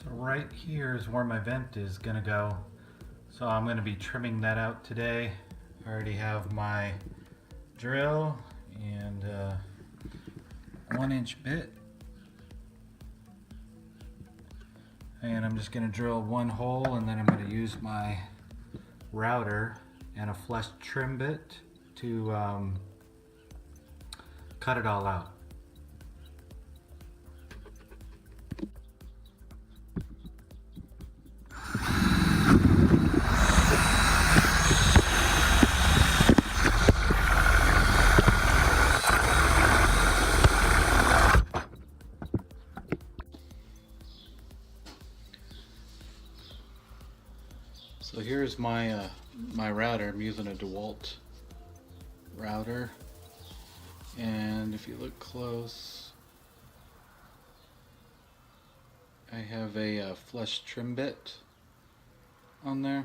So right here is where my vent is gonna go. So I'm gonna be trimming that out today. I already have my drill and 1-inch bit. And I'm just gonna drill one hole, and then I'm gonna use my router and a flush trim bit to cut it all out. So here's my my router. I'm using a DeWalt router, and if you look close, I have a flush trim bit on there.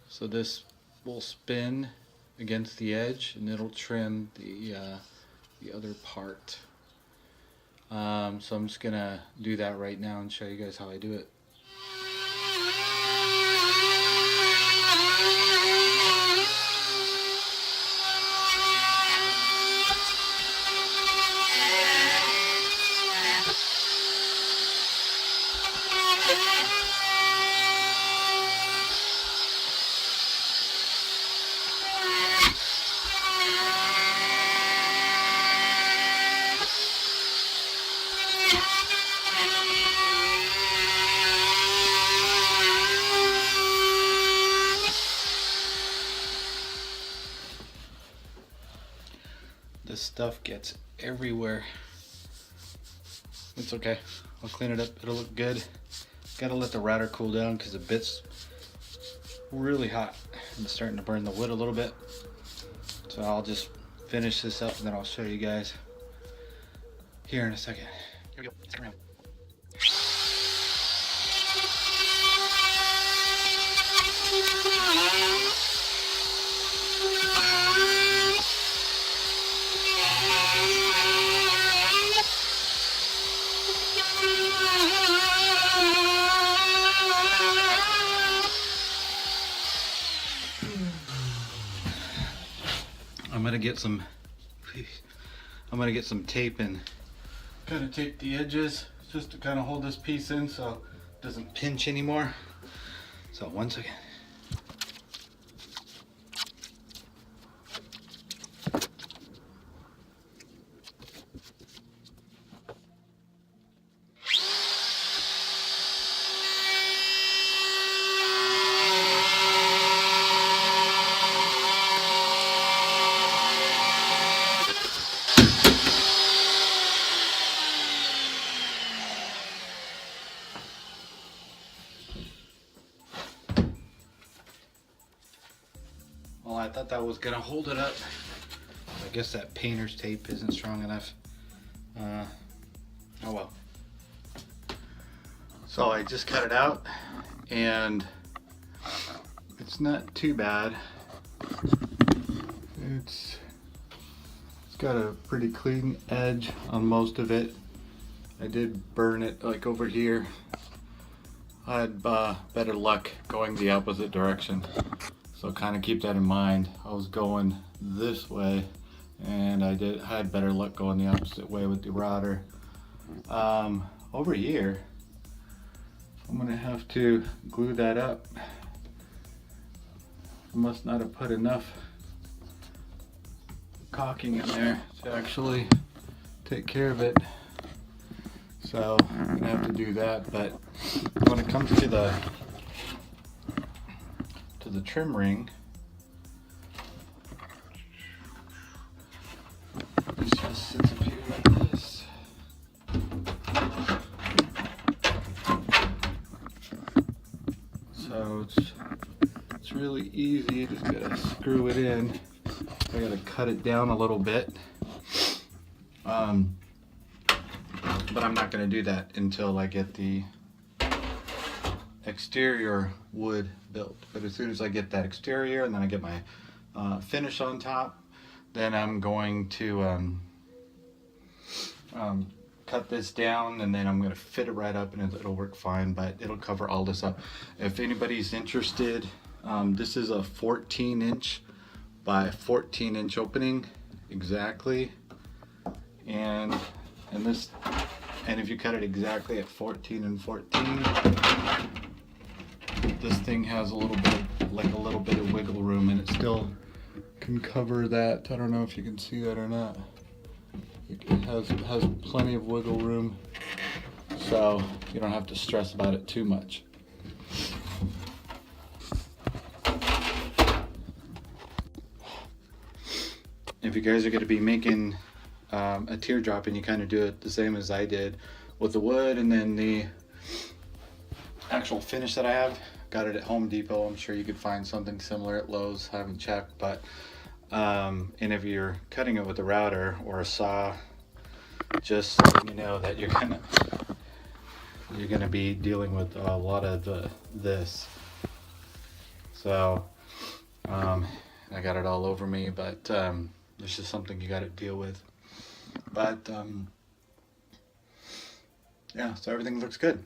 So this will spin against the edge, and it'll trim the other part. So I'm just gonna do that right now and show you guys how I do it. This stuff gets everywhere. It's okay, I'll clean it up, it'll look good. Gotta let the router cool down because the bit's really hot and it's starting to burn the wood a little bit. So I'll just finish this up and then I'll show you guys here in a second. Here we go, stick around. I'm gonna get some tape and kind of tape the edges just to kind of hold this piece in so it doesn't pinch anymore. So 1 second. Well, I thought that was gonna hold it up. I guess that painter's tape isn't strong enough. Oh well. So I just cut it out and it's not too bad. It's got a pretty clean edge on most of it. I did burn it like over here. I had better luck going the opposite direction. So kind of keep that in mind. I was going this way and I had better luck going the opposite way with the router. Over here, I'm gonna have to glue that up. I must not have put enough caulking in there to actually take care of it. So I'm gonna have to do that, but when it comes to the trim ring, it just sits up here like this. So it's really easy. You just gotta screw it in. I gotta cut it down a little bit, but I'm not gonna do that until I get the exterior wood built. But as soon as I get that exterior and then I get my finish on top, then I'm going to cut this down and then I'm going to fit it right up and it'll work fine, but it'll cover all this up. If anybody's interested, this is a 14-inch by 14-inch opening exactly, and if you cut it exactly at 14 and 14, this thing has a little bit of wiggle room, and it still can cover that. I don't know if you can see that or not. It has plenty of wiggle room, so you don't have to stress about it too much. If you guys are going to be making a teardrop, and you kind of do it the same as I did with the wood and then the actual finish that I have, got it at Home Depot. I'm sure you could find something similar at Lowe's. I haven't checked, but and if you're cutting it with a router or a saw, just so you know that you're gonna be dealing with a lot of this. So I got it all over me, but it's just something you got to deal with. But yeah, so everything looks good.